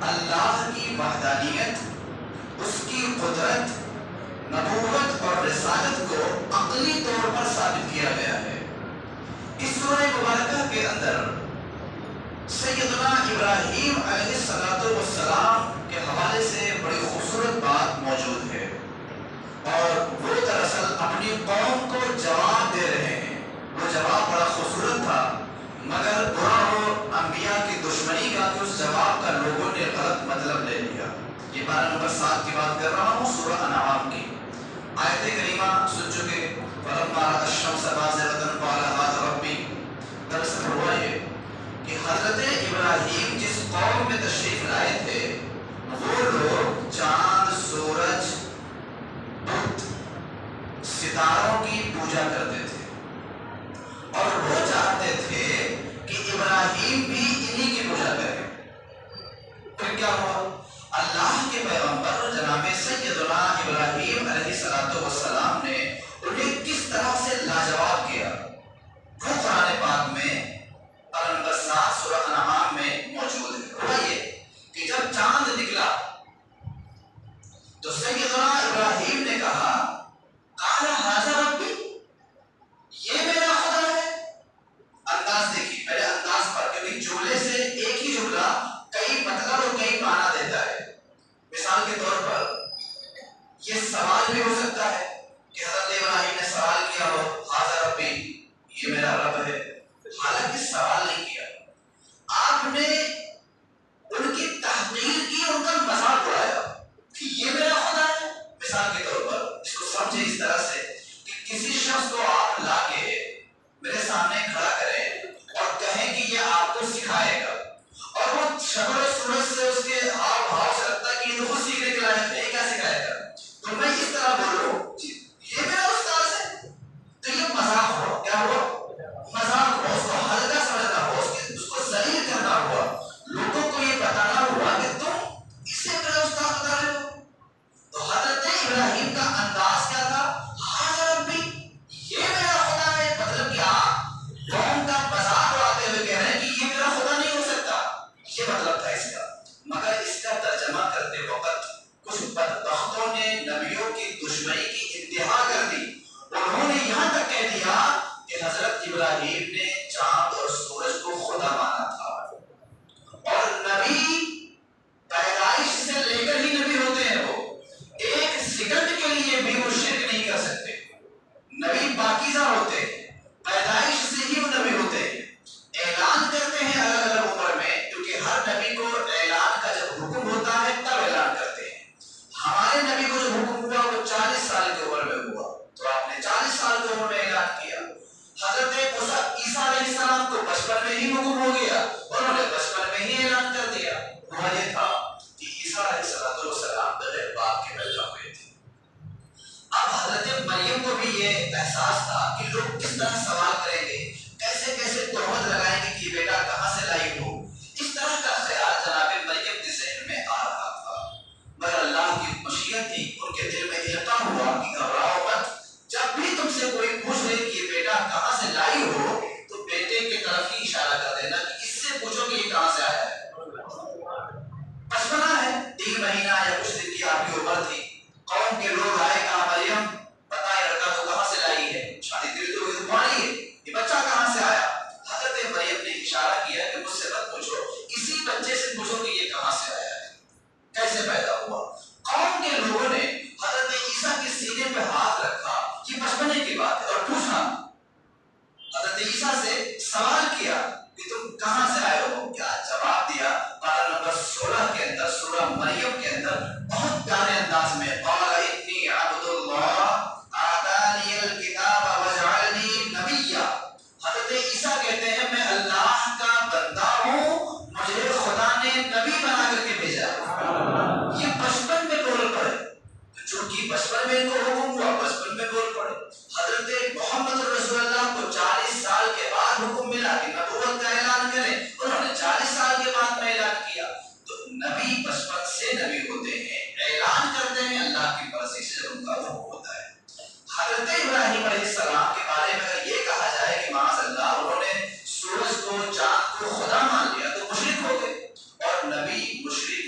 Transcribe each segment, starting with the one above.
اللہ کی وحدانیت، اس کی قدرت، نبوت اور رسالت کو عقلی طور پر ثابت کیا گیا ہے۔ اس سورہ مبارکہ کے اندر سیدنا ابراہیم علیہ السلام کے حوالے سے بڑی خوبصورت بات موجود ہے، اور وہ دراصل اپنی قوم کو جواب دے رہے ہیں۔ وہ جواب بڑا خوبصورت تھا، مگر برا ہو انبیاء کی دشمنی کا کہ اس جواب کا لوگوں نے غلط مطلب لے لیا۔ یہ پارہ نمبر 7 کی بات کر رہا ہوں، سورہ انعام کی آیت کریمہ سن چکے۔ فَلَمَّا رَأَى الشَّمْسَ بَازِغَةً قَالَ هَٰذَا رَبِّي۔ دراصل ہوا یہ کہ حضرت ابراہیم جس قوم میں تشریف لائے تھے، وہ لوگ چاند، سورج، بت، ستاروں کی پوجا کرتے تھے، اور وہ چاہتے تھے کہ ابراہیم بھی انہی کی پوجا کرے۔ پھر کیا ہوا؟ اللہ کے پیغمبر جناب سیدنا ابراہیم علیہ السلام نے انہیں کس طرح سے لاجواب کیا، وہ قرآن پاک میں پارہ نمبر 7 سورہ انعام میں موجود ہے۔ ہوا یہ کہ جب چاند نکلا تو سیدنا ابراہیم نے کہا قال ھذا ربی، یہ میرا خدا ہے۔ انداز دیکھیے میرے انداز پر، کیونکہ جملے سے ایک ہی جملہ کئی مطلب اور کئی معنی دیتا ہے۔ مثال کے طور پر یہ سوال بھی ہو سکتا ہے کہ حضرت ابراہیم نے سوال کیا ہو ھذا ربی، یہ میرا رب ہے، حالانکہ سوال نہیں کیا، آپ نے ان کی تحقیر کی، ان کا مذاق اڑایا کہ یہ میرا خدا ہے۔ مثال کے طور پر اس کو سمجھے اس طرح سے کہ کسی شخص کو آپ لا کے میرے سامنے کھڑا کریں اور کہیں کہ یہ آپ کو سکھائے گا، اور وہ شکل و صورت سے اس کے ہاؤ بھاؤ سے لگتا ہے کہ یہ تو خود سیکھنے کے لائق ہے، یہ کیا سکھائے گا، تو میں اس طرح بولوں یہ میرا استاذ ہے، تو یہ مذاق ہوا۔ کیا ہوا؟ مذاق ہوا، اس کو ہلکا سمجھنا ہوا، اس کو ذلیل کرنا ہوا، لوگوں کو یہ بتانا ہوا کہ تم اسے میرا استاد بتا رہے ہو۔ تو حضرت ابراہیم کا انداز کیا تھا؟ ھذا ربی، یہ میرا خدا ہے، مطلب کہ آپ قوم کا مذاق اڑاتے ہوئے کہہ رہے ہیں کہ یہ میرا خدا نہیں ہو سکتا، یہ مطلب تھا اس کا۔ مگر اس کا ترجمہ کرتے وقت کچھ بدبختوں نے نبیوں کی دشمنی کی انتہا کر دی۔ انہوں نے یہاں تک کہہ دیا کہ حضرت ابراہیم نے چاند اور سورج کو خدا مانا تھا، اور نبی پیدائش سے لے کر ہی نبی ہوتے ہیں، وہ ایک سیکنڈ کے لیے بھی وہ شرک نہیں کر سکتے۔ نبی پاکیزہ ہوتے ہیں، پیدائش سے ہی وہ نبی ہوتے ہیں، اعلان کرتے ہیں الگ الگ عمر میں، کیونکہ ہر نبی کو اعلان کا جب حکم ہوتا ہے تب اعلان کرتے ہیں۔ ہمارے نبی کو جو حکم ہوا وہ 40 سال کی عمر میں ہوا، تو آپ نے 40 سال کی عمر میں اعلان کیا۔ حضرت عیسیٰ علیہ السلام کو بچپن میں ہی حکم ہو گیا، انہوں نے بچپن میں ہی اعلان کر دیا۔ ہوا یہ تھا کہ عیسیٰ علیہ السلام بغیر باپ کے پیدا ہوئے تھے۔ اب حضرت مریم کو بھی یہ احساس تھا کہ لوگ کس طرح سوال کریں گے، کیسے کیسے تہمت لگائیں گے کہ یہ بیٹا کہاں سے لائی ہو، اس طرح کا خیال جناب مریم کے ذہن میں آ رہا تھا۔ مگر اللہ کی مشیت تھی، ان کے دل میں القاء ہوا کہ گھبراؤ مت، جب بھی تم سے کوئی پوچھ لے کہ یہ بیٹا کہاں سے لائی ہو تو بیٹے کی طرف ہی اشارہ کر دینا کہ اس سے پوچھو کہ یہ کہاں سے آیا ہے۔ بچپنا ہے، 3 مہینہ یا کچھ دن کی آپ کی عمر تھی، قوم کے لوگ آئے کہا مریم پتا ہے لڑکا تو کہاں سے لائی ہے، شادی تیری تو ہوئی تو پڑھی ہے، یہ بچہ کہاں سے آیا۔ حضرت مریم نے اشارہ کیا کہ مجھ سے مت پوچھو، اسی بچے سے پوچھو کہ یہ کہاں سے آیا ہے، کیسے پیدا ہوا۔ قوم کے لوگوں نے حضرت عیسیٰ کے سینے پہ ہاتھ رکھا، یہ بچپنے کی بات ہے، اور پوچھا، حضرت عیسیٰ سے سوال کیا کہ تم کہاں سے آئے ہو۔ کیا جواب دیا؟ پارہ نمبر 16 کے اندر سورہ مریم کے اندر بہت پیارے انداز میں قال انی عبد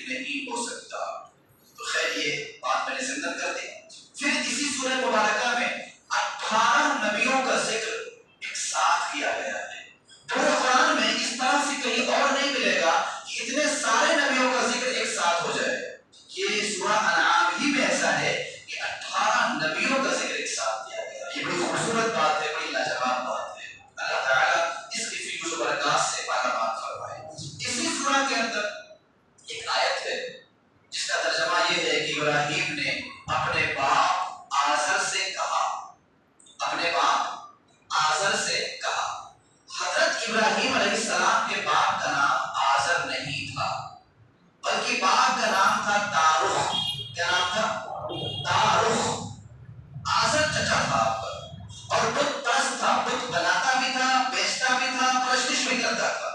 نہیں ہو سکتا. تو خیر یہ بات میں نے ذکر کر دی. پھر اسی سورہ مبارکہ میں 18 نبیوں کا ذکر ایک ساتھ کیا گیا ہے. پورے قرآن میں اس طرح سے کہیں اور نہیں ملے گا کہ اتنے سارے نبیوں کا ذکر ایک ساتھ ہو جائے. یہ سورہ انعام ہی میں ایسا ہے کہ 18 نبیوں کا ذکر ایک ساتھ کیا گیا. یہ بڑی خوبصورت بات ہے, بڑی لاجواب بات ہے. اللہ تعالیٰ اس کی فضل و برکات سے مالا مال فرمائے. اسی سورہ کے اندر ایک آیت ہے جس کا ترجمہ یہ ہے کہ ابراہیم نے اپنے باپ آزر سے کہا. اپنے باپ آزر سے کہا. حضرت ابراہیم علیہ السلام کے باپ کا نام آزر نہیں تھا بلکہ باپ کا نام تھا تارخ. کیا نام تھا؟ تارخ. آزر چچا تھا آپ کا اور بت پرست تھا, بت بناتا بھی تھا, بیچتا بھی تھا, پرستش بھی کرتا تھا.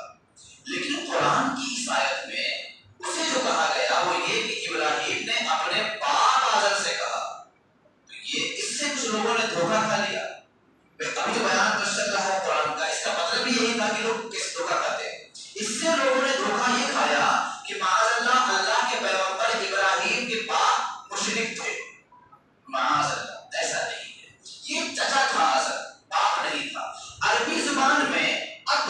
لیکن قرآن کی اس آیت میں اسے جو کہا گیا وہ یہ کہ ابراہیم نے اپنے باپ آزر سے کہا. تو یہ اس سے کچھ لوگوں نے دھوکہ کھا لیا. ابھی جو بیان چل رہا ہے قرآن کا, اس کا مطلب بھی یہی تھا کہ لوگ کس دھوکہ کھاتے ہیں. اس سے لوگوں نے دھوکہ یہ کھایا کہ معاذ اللہ اللہ کے پیغمبر ابراہیم کے باپ مشرک تھے. معاذ اللہ, ایسا نہیں ہے. یہ چچا تھا آزر, باپ نہیں تھا. عربی زبان میں اب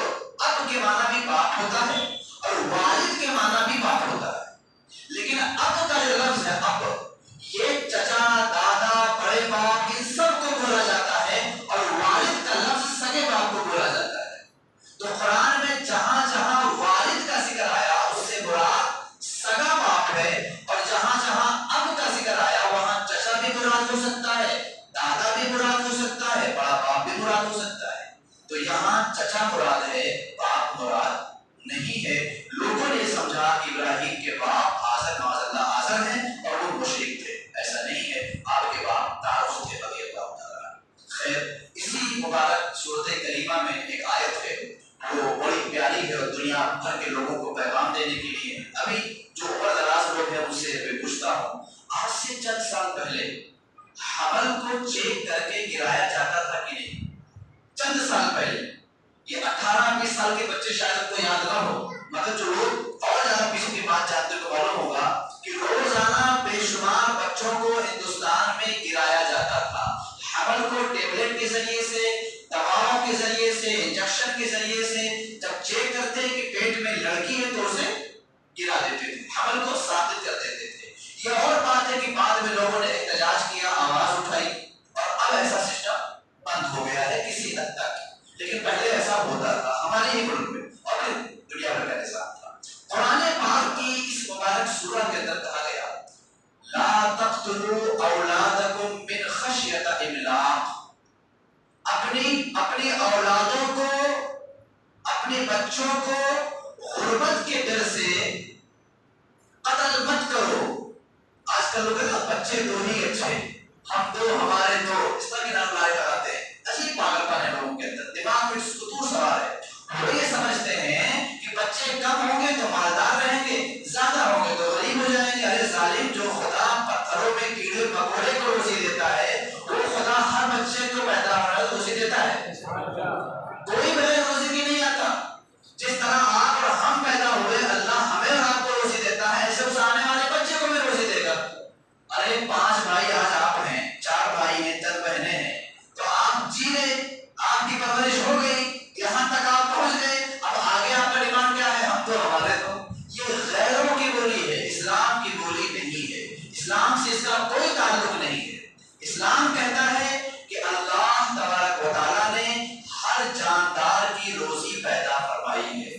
کے معنی بھی باپ ہوتا ہے اور والد کے معنی بھی باپ ہوتا ہے. لیکن اب کا جو لفظ ہے اب, یہ چچا, دادا, بڑے باپ ان سب کو بولا جاتا ہے اور والد کا لفظ سگے باپ کو بولا جاتا ہے. تو قرآن میں جہاں جہاں والد کا ذکر آیا اس سے مراد سگا باپ ہے, اور جہاں جہاں اب کا ذکر آیا وہاں چچا بھی مراد ہو سکتا ہے, دادا بھی مراد ہو سکتا ہے, بڑا باپ بھی مراد ہو سکتا ہے. تو یہاں چچا مراد ہے, باپ مراد نہیں ہے. لوگوں نے سمجھا کہ ابراہیم کے باپ آزر معاذ اللہ آزر ہیں اور وہ مشرک تھے. ایسا نہیں ہے, آپ کے باپ تارخ تھے رضی اللہ تعالیٰ. خیر اسی مبارک سورۃ کریمہ میں ایک آیت ہے وہ بڑی پیاری ہے اور دنیا بھر کے لوگوں کو پیغام دینے کے لیے. ابھی جو عمر دراز لوگ ہیں ان سے میں پوچھتا ہوں, آج سے چند سال پہلے حمل کو چیک کر کے گرایا جاتا تھا کہ نہیں؟ چند سال پہلے, یہ 18-20 سال کے بچے شاید کو یاد نہ ہو, مگر جو لوگ اور زیادہ پیچھے کی بات جانتے کو معلوم ہوگا کہ روزانہ بے شمار بچوں کو ہندوستان میں گرایا جاتا تھا. حمل کو ٹیبلٹ کے ذریعے سے, دواؤں کے ذریعے سے, انجیکشن کے ذریعے سے جب چیک کرتے کہ پیٹ میں لڑکی ہے تو اسے گرا دیتے تھے, حمل کو ثابت کر دیتے تھے. یہ اور بات ہے کہ بعد میں لوگوں نے احتجاج کیا, آواز اٹھائی اور اب ایسا سسٹم بند ہو گیا ہے کسی حد تک. لیکن پہلے ایسا ہوتا تھا ہمارے ہی ملک میں اور پھر دنیا بھر کا نظام تھا. قرآن پاک کی اس مبارک سورہ کے اندر کہا گیا لا تقتلوا اولادکم من خشیۃ املاق. اپنی اولادوں کو, اپنے بچوں کو غربت کے ڈر سے قتل مت کرو. آج کل لوگ کہتے ہیں بچے دو ہی اچھے, ہم دو ہمارے دو, اس طرح کے نام لائے لگاتے ہیں. عجیب پاگل پن ہے لوگوں کے اندر, دماغ میں فطور سوار ہے. وہ یہ سمجھتے ہیں کہ بچے کم ہوں گے تو مالدار رہیں گے, زیادہ ہوں گے تو غریب ہو جائیں گے. ارے ظالم, جو خدا پتھروں میں کیڑے مکوڑے کو روزی دیتا ہے وہ خدا ہر بچے کو پیدا ہونے والا روزی دیتا ہے. کوئی بغیر روزی کی نہیں آتا. جس طرح آپ اور ہم پیدا ہوئے اللہ ہمیں اور آپ کو روزی دیتا ہے, ایسے اس آنے والے بچے کو بھی روزی دے گا. ارے 5 بھائی آج آپ ہیں, 4 بھائی ہیں, 10 بہنیں ہیں, تو آپ جی لیں, آپ کی پرورش ہو گئی, یہاں تک آپ پہنچ گئے. اب آگے آپ کا ڈیمانڈ کیا ہے؟ ہم تو ہمارے تو. یہ غیروں کی بولی ہے, اسلام کی بولی نہیں ہے. اسلام سے اس کا کوئی تعلق نہیں ہے. اسلام کہتا ہے کہ اللہ تبارک و تعالیٰ نے ہر جاندار کی روزی پیدا فرمائی ہے.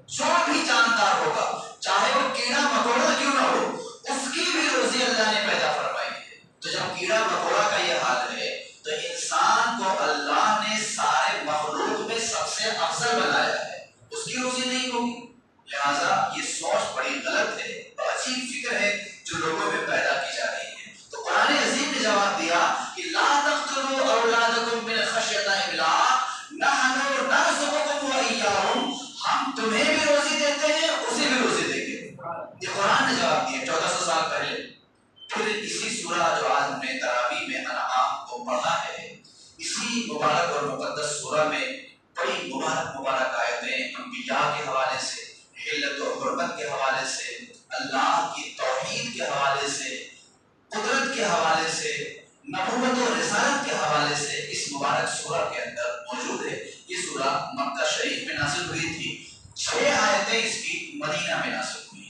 جو بھی جاندار ہوگا, چاہے وہ کیڑا مکوڑا کیوں نہ ہو, اس کی بھی روزی اللہ نے پیدا فرمائی ہے. تو جب کیڑا مکوڑا کا یہ حال ہے تو انسان کو اللہ نے سارے مخلوق میں سب سے افضل بنایا ہے, اس کی روزی نہیں ہوگی. لہذا یہ سوچ بڑی غلط ہے, عجیب فکر ہے جو لوگوں میں پیدا کی جا رہی ہے. تو قرآن عظیم نے جواب دیا کہ لا تقتلوا اولادکم من خشیۃ املاق نحن نرزقکم وإیاہم. ہم تمہیں بھی روزی دیتے ہیں, اسے بھی روزی دیں گے. یہ قرآن نے جواب دیا 1400 سال پہلے. پھر اسی سورہ جو آج ہم نے تراویح میں انعام کو پڑھا ہے, اسی مبارک اور مقدس سورہ میں بڑی مبارک آیتیں انبیاء کے حوالے سے, حلت و حرمت کے حوالے سے, اللہ حوالے سے، نبوت و رسالت کے حوالے سے اس مبارک سورہ کے اندر